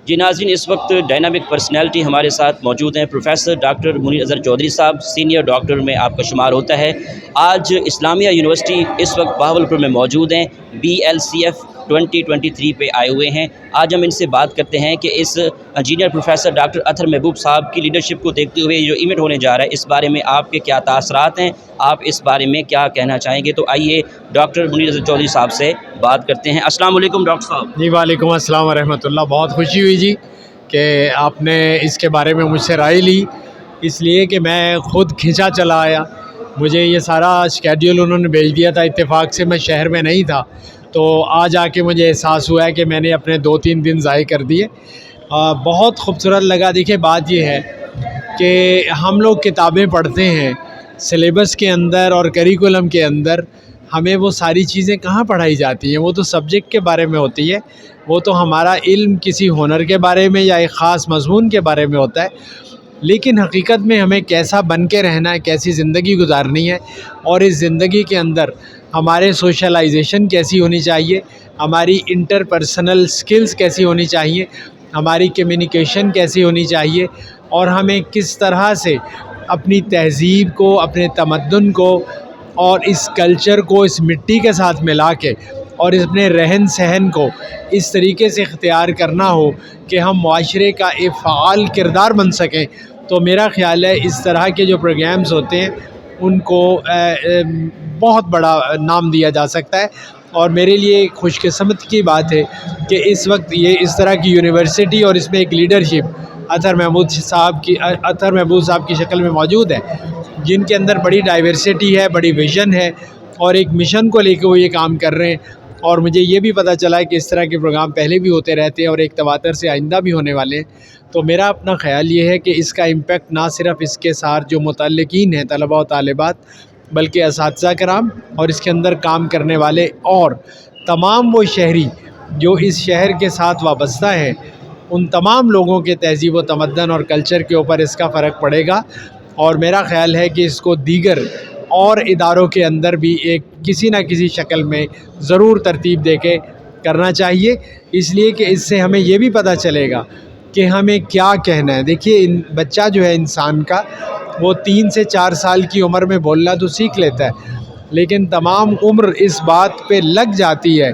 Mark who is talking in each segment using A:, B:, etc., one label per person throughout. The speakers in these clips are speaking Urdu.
A: جی ناظرین، اس وقت ڈائنامک پرسنالٹی ہمارے ساتھ موجود ہیں۔ پروفیسر ڈاکٹر منیر اظہر چودھری صاحب سینئر ڈاکٹر میں آپ کا شمار ہوتا ہے۔ آج اسلامیہ یونیورسٹی اس وقت بہاولپور میں موجود ہیں، BLCF 2023 پہ آئے ہوئے ہیں۔ آج ہم ان سے بات کرتے ہیں کہ اس انجینئر پروفیسر ڈاکٹر اطہر محبوب صاحب کی لیڈرشپ کو دیکھتے ہوئے جو ایونٹ ہونے جا رہا ہے، اس بارے میں آپ کے کیا تاثرات ہیں، آپ اس بارے میں کیا کہنا چاہیں گے؟ تو آئیے ڈاکٹر منیر اظہر چودھری صاحب سے بات کرتے ہیں۔ السلام علیکم ڈاکٹر صاحب۔
B: جی وعلیکم السلام ورحمۃ اللہ۔ بہت خوشی ہوئی جی کہ آپ نے اس کے بارے میں مجھ سے رائے لی، اس لیے کہ میں خود کھنچا چلا آیا۔ مجھے یہ سارا اسکیڈول انہوں نے بھیج دیا تھا، اتفاق سے میں شہر میں نہیں تھا، تو آج آ کے مجھے احساس ہوا ہے کہ میں نے اپنے 2-3 دن ضائع کر دیے۔ بہت خوبصورت لگا۔ دیکھیے بات یہ ہے کہ ہم لوگ کتابیں پڑھتے ہیں، سلیبس کے اندر اور کریکولم کے اندر ہمیں وہ ساری چیزیں کہاں پڑھائی جاتی ہیں؟ وہ تو سبجیکٹ کے بارے میں ہوتی ہے، وہ تو ہمارا علم کسی ہنر کے بارے میں یا ایک خاص مضمون کے بارے میں ہوتا ہے، لیکن حقیقت میں ہمیں کیسا بن کے رہنا ہے، کیسی زندگی گزارنی ہے، اور اس زندگی کے اندر ہمارے سوشلائزیشن کیسی ہونی چاہیے، ہماری انٹر پرسنل سکلز کیسی ہونی چاہیے، ہماری کمیونیکیشن کیسی ہونی چاہیے، اور ہمیں کس طرح سے اپنی تہذیب کو، اپنے تمدن کو اور اس کلچر کو اس مٹی کے ساتھ ملا کے اور اپنے رہن سہن کو اس طریقے سے اختیار کرنا ہو کہ ہم معاشرے کا ایک فعال کردار بن سکیں۔ تو میرا خیال ہے اس طرح کے جو پروگرامز ہوتے ہیں ان کو بہت بڑا نام دیا جا سکتا ہے، اور میرے لیے ایک خوش قسمت کی بات ہے کہ اس وقت یہ اس طرح کی یونیورسٹی اور اس میں ایک لیڈرشپ اطہر محبوب صاحب کی شکل میں موجود ہے، جن کے اندر بڑی ڈائیورسٹی ہے، بڑی ویژن ہے، اور ایک مشن کو لے کے وہ یہ کام کر رہے ہیں۔ اور مجھے یہ بھی پتہ چلا ہے کہ اس طرح کے پروگرام پہلے بھی ہوتے رہتے ہیں اور ایک تواتر سے آئندہ بھی ہونے والے ہیں۔ تو میرا اپنا خیال یہ ہے کہ اس کا امپیکٹ نہ صرف اس کے ساتھ جو متعلقین ہیں، طلباء و طالبات، بلکہ اساتذہ کرام اور اس کے اندر کام کرنے والے اور تمام وہ شہری جو اس شہر کے ساتھ وابستہ ہیں، ان تمام لوگوں کے تہذیب و تمدن اور کلچر کے اوپر اس کا فرق پڑے گا۔ اور میرا خیال ہے کہ اس کو دیگر اور اداروں کے اندر بھی ایک کسی نہ کسی شکل میں ضرور ترتیب دے کے کرنا چاہیے، اس لیے کہ اس سے ہمیں یہ بھی پتہ چلے گا کہ ہمیں کیا کہنا ہے۔ دیکھیے بچہ جو ہے انسان کا، وہ 3 سے 4 سال کی عمر میں بولنا تو سیکھ لیتا ہے، لیکن تمام عمر اس بات پہ لگ جاتی ہے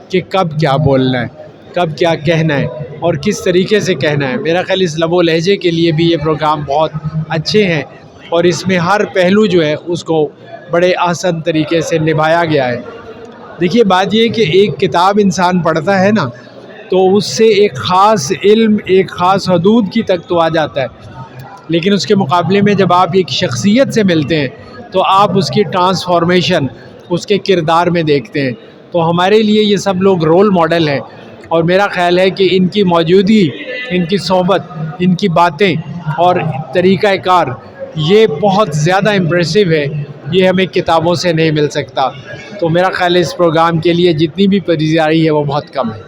B: کہ کب کیا بولنا ہے، کب کیا کہنا ہے اور کس طریقے سے کہنا ہے۔ میرا خیال اس لب و لہجے کے لیے بھی یہ پروگرام بہت اچھے ہیں، اور اس میں ہر پہلو جو ہے اس کو بڑے آسان طریقے سے نبھایا گیا ہے۔ دیکھیے بات یہ کہ ایک کتاب انسان پڑھتا ہے نا، تو اس سے ایک خاص علم، ایک خاص حدود کی تک تو آ جاتا ہے، لیکن اس کے مقابلے میں جب آپ ایک شخصیت سے ملتے ہیں تو آپ اس کی ٹرانسفارمیشن اس کے کردار میں دیکھتے ہیں۔ تو ہمارے لیے یہ سب لوگ رول ماڈل ہیں، اور میرا خیال ہے کہ ان کی موجودگی، ان کی صحبت، ان کی باتیں اور طریقہ کار یہ بہت زیادہ امپریسو ہے، یہ ہمیں کتابوں سے نہیں مل سکتا۔ تو میرا خیال ہے اس پروگرام کے لیے جتنی بھی پذیرائی ہے وہ بہت کم ہے۔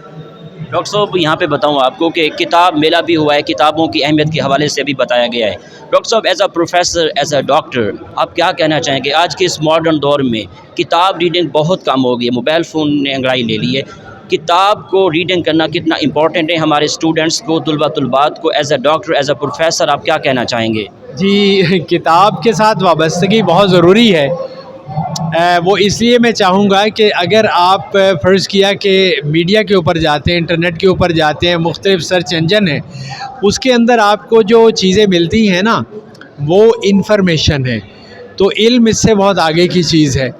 A: ڈاکٹر صاحب یہاں پہ بتاؤں آپ کو کہ کتاب میلہ بھی ہوا ہے، کتابوں کی اہمیت کے حوالے سے بھی بتایا گیا ہے۔ ڈاکٹر صاحب as a professor, as a doctor, آپ کیا کہنا چاہیں گے آج کے اس ماڈرن دور میں کتاب ریڈنگ بہت کم ہو گئی ہے، موبائل فون نے انگڑائی لے لی ہے، کتاب کو ریڈنگ کرنا کتنا امپورٹنٹ ہے ہمارے اسٹوڈنٹس کو، طلباء کو؟ As a doctor, as a professor آپ کیا کہنا چاہیں گے؟
B: جی کتاب کے ساتھ وابستگی بہت ضروری ہے۔ وہ اس لیے میں چاہوں گا کہ اگر آپ فرض کیا کہ میڈیا کے اوپر جاتے ہیں، انٹرنیٹ کے اوپر جاتے ہیں، مختلف سرچ انجن ہیں، اس کے اندر آپ کو جو چیزیں ملتی ہیں نا وہ انفارمیشن ہے، تو علم اس سے بہت آگے کی چیز ہے۔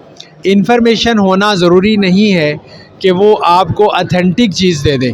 B: انفارمیشن ہونا ضروری نہیں ہے کہ وہ آپ کو اتھینٹک چیز دے دے۔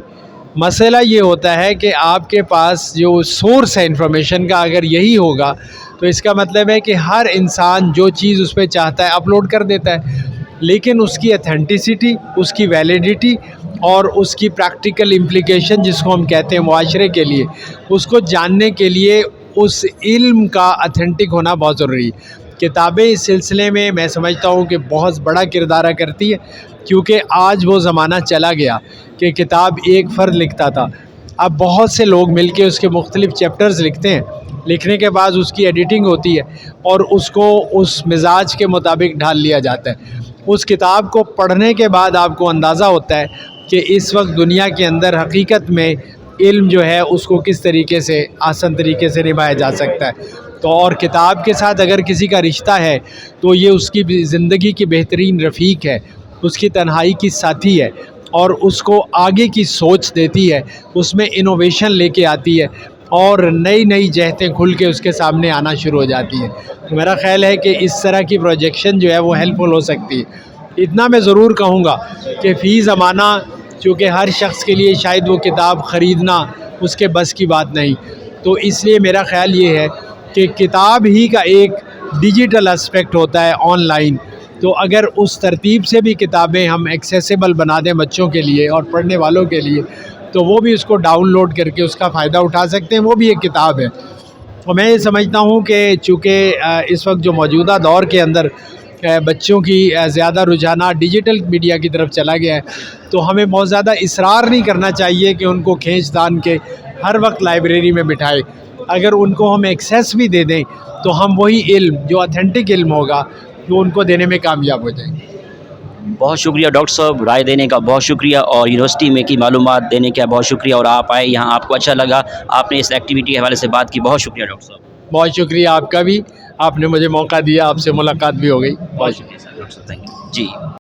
B: مسئلہ یہ ہوتا ہے کہ آپ کے پاس جو سورس ہے انفارمیشن کا اگر یہی ہوگا تو اس کا مطلب ہے کہ ہر انسان جو چیز اس پہ چاہتا ہے اپلوڈ کر دیتا ہے، لیکن اس کی اتھینٹسٹی، اس کی ویلیڈیٹی اور اس کی پریکٹیکل امپلیکیشن جس کو ہم کہتے ہیں معاشرے کے لیے، اس کو جاننے کے لیے اس علم کا اتھینٹک ہونا بہت ضروری ہے۔ کتابیں اس سلسلے میں میں سمجھتا ہوں کہ بہت بڑا کردار ادا کرتی ہے، کیونکہ آج وہ زمانہ چلا گیا کہ کتاب ایک فرد لکھتا تھا، اب بہت سے لوگ مل کے اس کے مختلف چیپٹرز لکھتے ہیں، لکھنے کے بعد اس کی ایڈیٹنگ ہوتی ہے اور اس کو اس مزاج کے مطابق ڈھال لیا جاتا ہے۔ اس کتاب کو پڑھنے کے بعد آپ کو اندازہ ہوتا ہے کہ اس وقت دنیا کے اندر حقیقت میں علم جو ہے اس کو کس طریقے سے آسان طریقے سے نبھایا جا سکتا ہے. تو اور کتاب کے ساتھ اگر کسی کا رشتہ ہے تو یہ اس کی زندگی کی بہترین رفیق ہے، اس کی تنہائی کی ساتھی ہے، اور اس کو آگے کی سوچ دیتی ہے، اس میں انوویشن لے کے آتی ہے، اور نئی نئی جہتیں کھل کے اس کے سامنے آنا شروع ہو جاتی ہیں. تو میرا خیال ہے کہ اس طرح کی پروجیکشن جو ہے وہ ہیلپ فل ہو سکتی ہے. اتنا میں ضرور کہوں گا کہ فی زمانہ چونکہ ہر شخص کے لیے شاید وہ کتاب خریدنا اس کے بس کی بات نہیں، تو اس لیے میرا خیال یہ ہے کہ کتاب ہی کا ایک ڈیجیٹل اسپیکٹ ہوتا ہے آن لائن. تو اگر اس ترتیب سے بھی کتابیں ہم ایکسیسیبل بنا دیں بچوں کے لیے اور پڑھنے والوں کے لیے، تو وہ بھی اس کو ڈاؤن لوڈ کر کے اس کا فائدہ اٹھا سکتے ہیں. وہ بھی ایک کتاب ہے. اور میں یہ سمجھتا ہوں کہ چونکہ اس وقت جو موجودہ دور کے اندر بچوں کی زیادہ رجحانات ڈیجیٹل میڈیا کی طرف چلا گیا ہے، تو ہمیں بہت زیادہ اصرار نہیں کرنا چاہیے کہ ان کو کھینچ تان کے ہر وقت لائبریری میں بٹھائے. اگر ان کو ہم ایکسیس بھی دے دیں تو ہم وہی علم جو اتھینٹک علم ہوگا وہ ان کو دینے میں کامیاب ہو جائیں گے.
A: بہت شکریہ ڈاکٹر صاحب، رائے دینے کا بہت شکریہ، اور یونیورسٹی میں کی معلومات دینے کا بہت شکریہ. اور آپ آئے یہاں، آپ کو اچھا لگا، آپ نے اس ایکٹیویٹی کے حوالے سے بات کی. بہت شکریہ ڈاکٹر صاحب.
B: بہت شکریہ آپ کا بھی، آپ نے مجھے موقع دیا، آپ سے ملاقات بھی ہو گئی. بہت شکریہ.
A: ڈاکٹر صاحب تھینک یو. جی